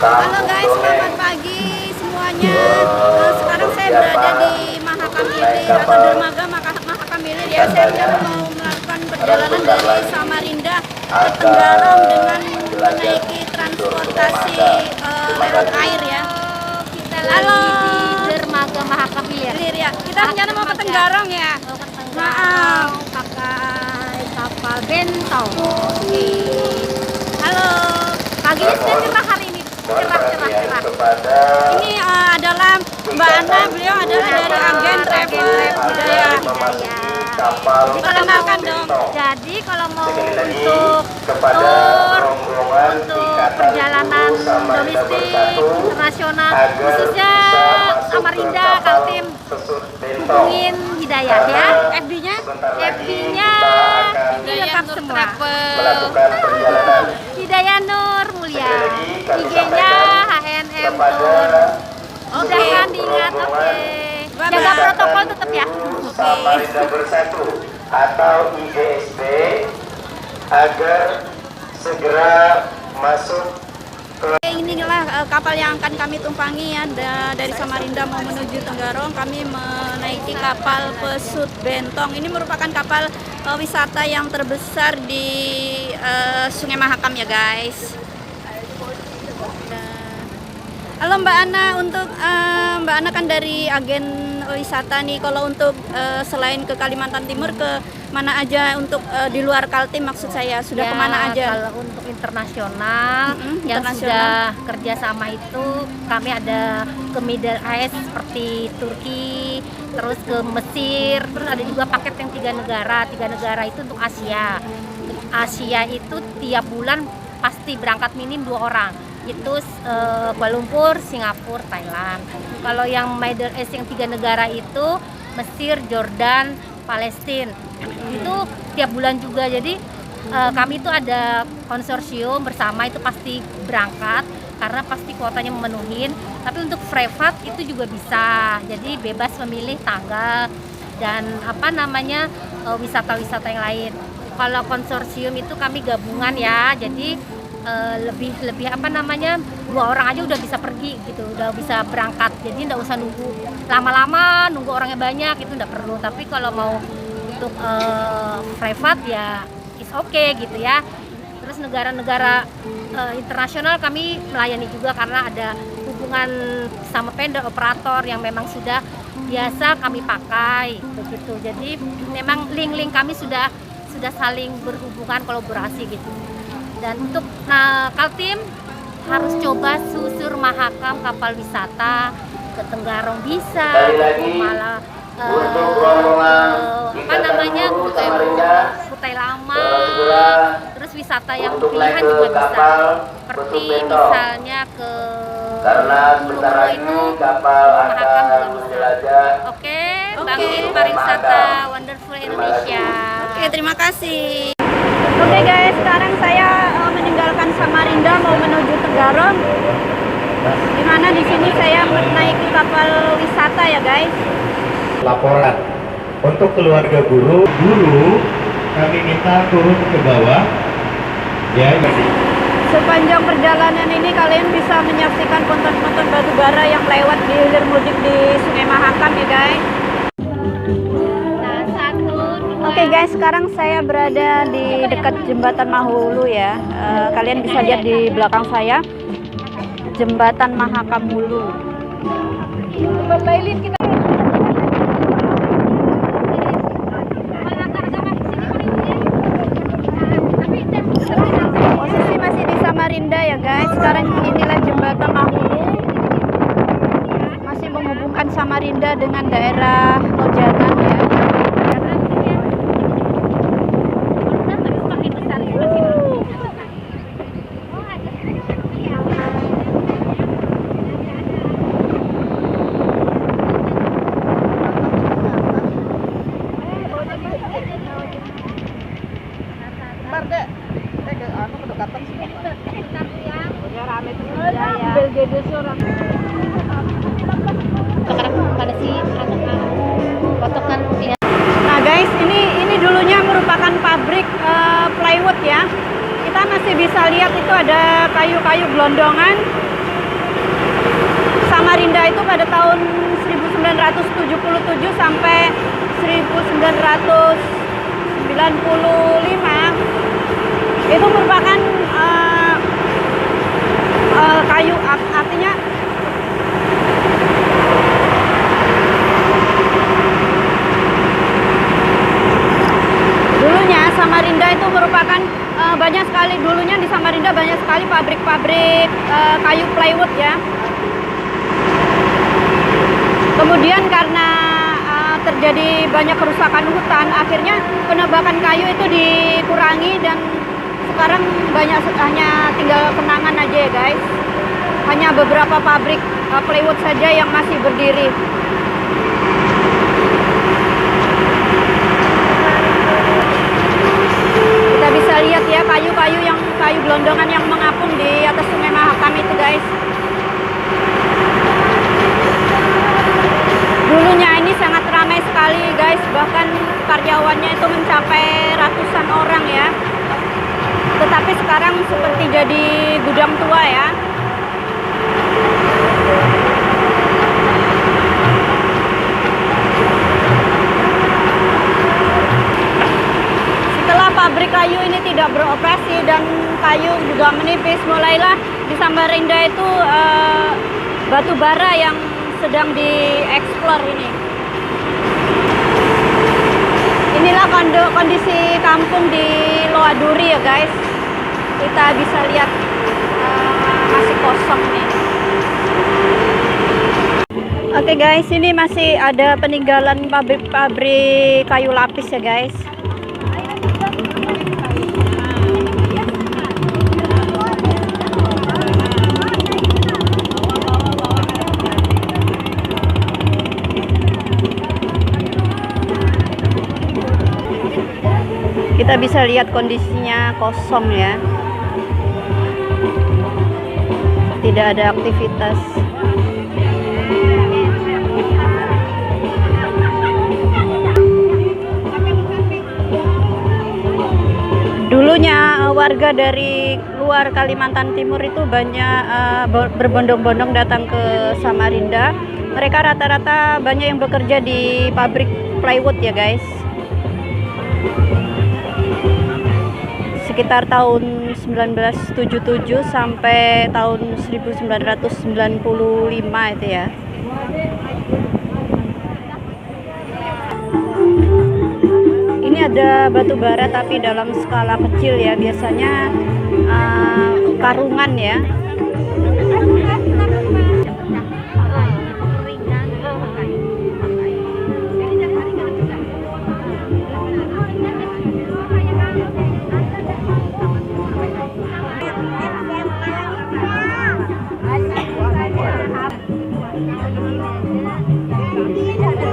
Halo guys, selamat pagi semuanya. Sekarang saya berada di Mahakam Ilir atau dermaga Mahakam Ilir ya. Saya mau melakukan perjalanan dari Samarinda ke Tenggarong dengan menaiki transportasi lewat air ya. Halo Di dermaga Mahakam Ilir ya. Kita rencana mau ke Tenggarong ya. mau ke Tenggarong pakai kapal bentong. Oke. Halo. Pagi ini cerah hari ini, cerah. Ini adalah Mbak Ana, beliau adalah dari agen travel budaya. Diperkenalkan dong. Jadi kalau mau untuk tour, untuk perjalanan domestik, internasional, khususnya Samarinda, Kaltim, hubungin Hidayah ya. FB-nya? FB-nya ini lengkap semua. Hidayah Nur Mulia, IG-nya HNM Nur. Mudah-mudahan diingat, oke. Jaga protokol tetap ya. Samarinda Bersatu atau IGSB agar segera masuk. Inilah kapal yang akan kami tumpangi ya, dari Samarinda mau menuju Tenggarong. Kami menaiki kapal Pesut Bentong. Ini merupakan kapal wisata yang terbesar di Sungai Mahakam ya guys. Halo Mbak Ana, untuk Mbak Ana kan dari agen wisata nih. Kalau untuk selain ke Kalimantan Timur, ke mana aja untuk di luar Kaltim maksud saya, sudah Ya, kemana aja? Kalau untuk internasional yang internasional. sudah kerjasama itu kami ada ke Middle East seperti Turki, terus ke Mesir, terus ada juga paket yang tiga negara itu untuk Asia. Asia itu tiap bulan pasti berangkat minim 2 orang. Itu Kuala Lumpur, Singapura, Thailand. Kalau yang Middle East yang 3 negara itu Mesir, Jordan, Palestina, itu tiap bulan juga. Jadi kami itu ada konsorsium bersama, itu pasti berangkat karena pasti kuotanya memenuhin. Tapi untuk private itu juga bisa, jadi bebas memilih tanggal dan wisata-wisata yang lain. Kalau konsorsium itu kami gabungan ya, jadi lebih 2 orang aja udah bisa pergi gitu, udah bisa berangkat, jadi nggak usah nunggu lama-lama, nunggu orangnya banyak, itu nggak perlu. Tapi kalau mau untuk private ya is okay gitu ya. Terus negara-negara internasional kami melayani juga karena ada hubungan sama vendor operator yang memang sudah biasa kami pakai begitu. Jadi memang link-link kami sudah saling berhubungan, kolaborasi gitu. Dan untuk Kaltim harus coba susur Mahakam kapal wisata ke Tenggarong bisa, malah Kutai Lama, terus wisata yang pilihan juga bisa, seperti misalnya ke Pulau itu Mahakam juga bisa. Oke, bangkit pariwisata Wonderful Indonesia. Oke, terima kasih. Oke guys, sekarang saya meninggalkan Samarinda mau menuju Tenggarong. Dimana di sini saya menaiki kapal wisata ya guys. Laporan untuk keluarga guru kami minta turun ke bawah ya. Sepanjang perjalanan ini kalian bisa menyaksikan ponton-ponton batu bara yang lewat di hilir mudik di Sungai Mahakam ya guys. Oke guys, sekarang saya berada di dekat jembatan Mahulu ya. Kalian bisa lihat di belakang saya jembatan Mahakam Hulu. Posisi masih di Samarinda ya guys. Sekarang inilah jembatan Mahulu, masih menghubungkan Samarinda dengan daerah Lojanan ya. Nah guys, ini dulunya merupakan pabrik plywood ya. Kita masih bisa lihat itu ada kayu-kayu gelondongan Samarinda itu pada tahun 1977 sampai 1995 itu merupakan kayu, artinya dulunya Samarinda itu merupakan banyak sekali, dulunya di Samarinda banyak sekali pabrik-pabrik kayu plywood ya. Kemudian karena terjadi banyak kerusakan hutan, akhirnya penebangan kayu itu dikurangi dan sekarang hanya tinggal kenangan aja ya guys. Hanya beberapa pabrik plywood saja yang masih berdiri. Kita bisa lihat ya kayu gelondongan yang mengapung di atas Sungai Mahakam itu guys. Dulunya ini sangat ramai sekali guys, bahkan karyawannya itu mencapai ratusan orang ya. Tetapi sekarang seperti jadi gudang tua ya. Setelah pabrik kayu ini tidak beroperasi dan kayu juga menipis, mulailah di Samarinda itu batu bara yang sedang dieksplor ini. Inilah kondisi kampung di Loaduri ya guys. Kita bisa lihat masih kosong nih. Oke guys, ini masih ada peninggalan pabrik kayu lapis ya guys. Kita bisa lihat kondisinya kosong ya, tidak ada aktivitas. Dulunya warga dari luar Kalimantan Timur itu banyak berbondong-bondong datang ke Samarinda. Mereka rata-rata banyak yang bekerja di pabrik plywood ya guys. Sekitar tahun 1977 sampai tahun 1995 itu ya. Ini ada batu bara tapi dalam skala kecil ya, biasanya karungan ya.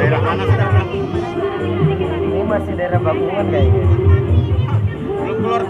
Daerah mana sekarang? Ini masih daerah Bakungan kayaknya. Keluar.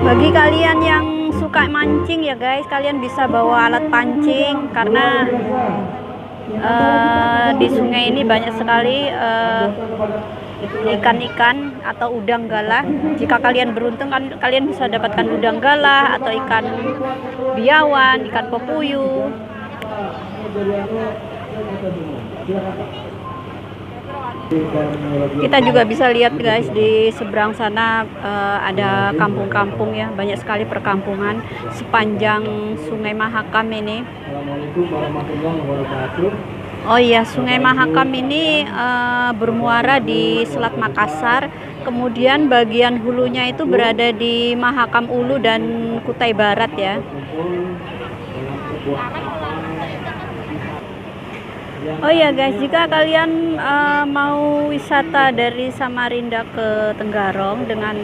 Bagi kalian yang suka mancing ya guys, kalian bisa bawa alat pancing karena di sungai ini banyak sekali ikan-ikan atau udang galah. Jika kalian beruntung kan kalian bisa dapatkan udang galah atau ikan biawan, ikan pepuyuh. Kita juga bisa lihat guys, di seberang sana ada kampung-kampung ya, banyak sekali perkampungan sepanjang Sungai Mahakam ini. Oh iya, Sungai Mahakam ini bermuara di Selat Makassar, kemudian bagian hulunya itu berada di Mahakam Ulu dan Kutai Barat ya. Oh iya guys, jika kalian mau wisata dari Samarinda ke Tenggarong dengan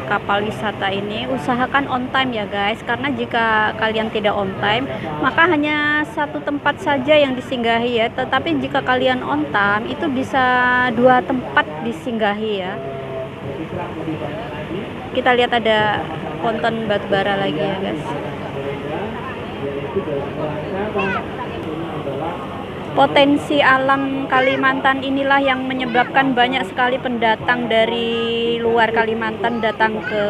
kapal wisata ini, usahakan on time ya guys, karena jika kalian tidak on time maka hanya satu tempat saja yang disinggahi ya, tetapi jika kalian on time itu bisa 2 tempat disinggahi ya. Kita lihat ada ponton batubara lagi ya guys. Potensi alam Kalimantan inilah yang menyebabkan banyak sekali pendatang dari luar Kalimantan datang ke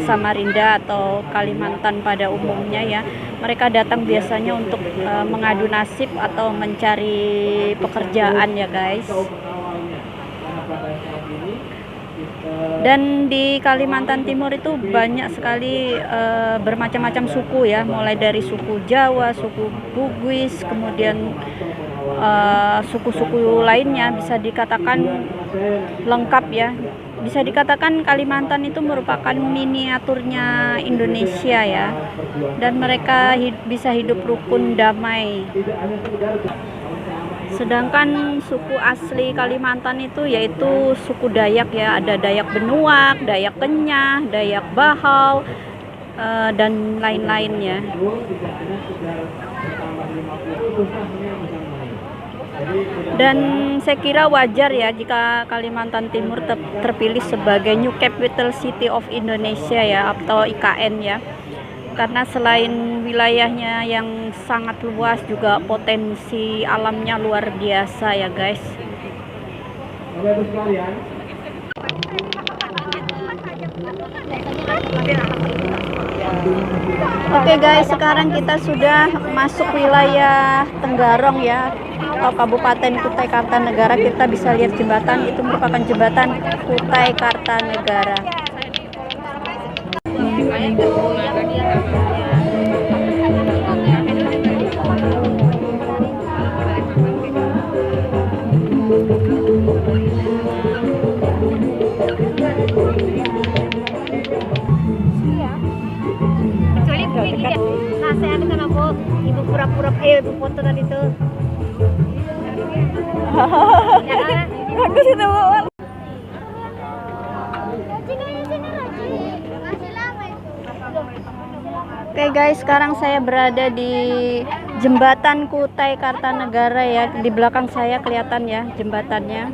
Samarinda atau Kalimantan pada umumnya ya. Mereka datang biasanya untuk mengadu nasib atau mencari pekerjaan ya guys. Dan di Kalimantan Timur itu banyak sekali bermacam-macam suku ya, mulai dari suku Jawa, suku Bugis, kemudian suku-suku lainnya, bisa dikatakan lengkap ya. Bisa dikatakan Kalimantan itu merupakan miniaturnya Indonesia ya, dan mereka bisa hidup rukun damai. Sedangkan suku asli Kalimantan itu yaitu suku Dayak ya, ada Dayak Benuak, Dayak Kenyah, Dayak Bahau, dan lain-lainnya. Dan saya kira wajar ya jika Kalimantan Timur terpilih sebagai New Capital City of Indonesia ya, atau IKN ya. Karena selain wilayahnya yang sangat luas, juga potensi alamnya luar biasa ya guys. Oke guys, sekarang kita sudah masuk wilayah Tenggarong ya, atau Kabupaten Kutai Kartanegara. Kita bisa lihat jembatan, itu merupakan jembatan Kutai Kartanegara. Nah, saya ada kan aku ibu pura-pura ibu foto tadi tuh. Ya kan? Bagus itu Bu. Oke guys, sekarang saya berada di jembatan Kutai Kartanegara ya. Di belakang saya kelihatan ya jembatannya.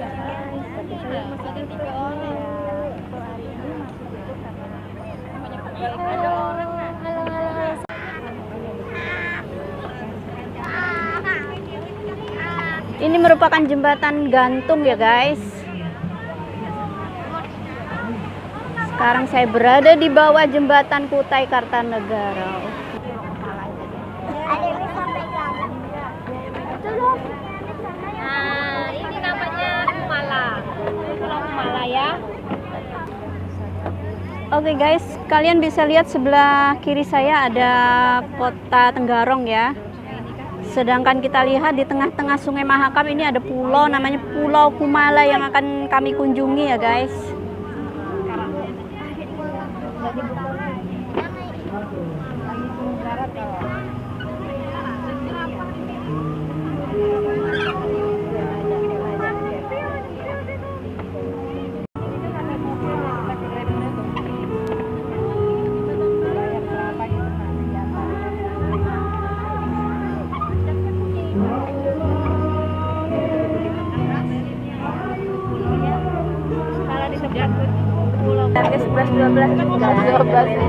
Ini merupakan jembatan gantung ya guys. Sekarang saya berada di bawah jembatan Kutai Kartanegara. Nah, ini namanya Kumala. Pulau Kumala ya. Oke guys, kalian bisa lihat sebelah kiri saya ada kota Tenggarong ya. Sedangkan kita lihat di tengah-tengah Sungai Mahakam ini ada pulau namanya Pulau Kumala yang akan kami kunjungi ya guys. Harga 11-12 ini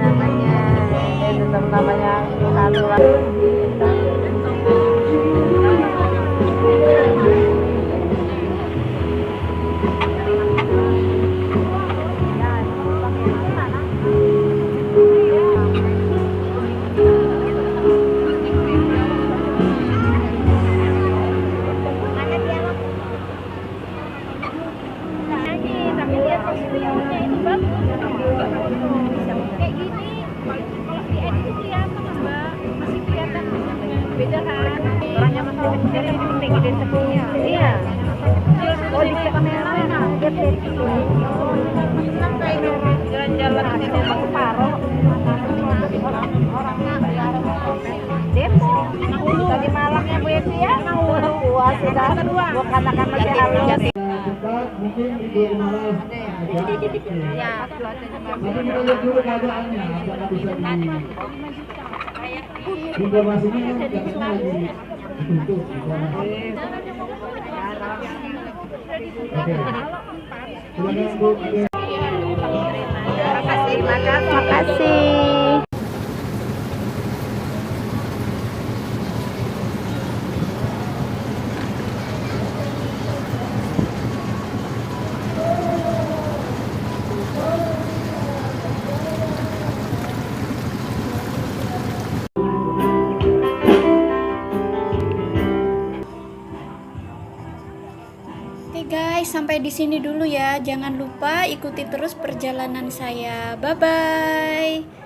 namanya Tadi malamnya Bu Evi ya, puas sudah, bukan akan masih halus. Mungkin Ibu Malas Ya. dulu keadaannya, apakah bisa informasinya katanya lagi ditutup informasi. Oke. Silakan Bu. Terima kasih. guys, sampai di sini dulu ya. Jangan lupa ikuti terus perjalanan saya. Bye bye.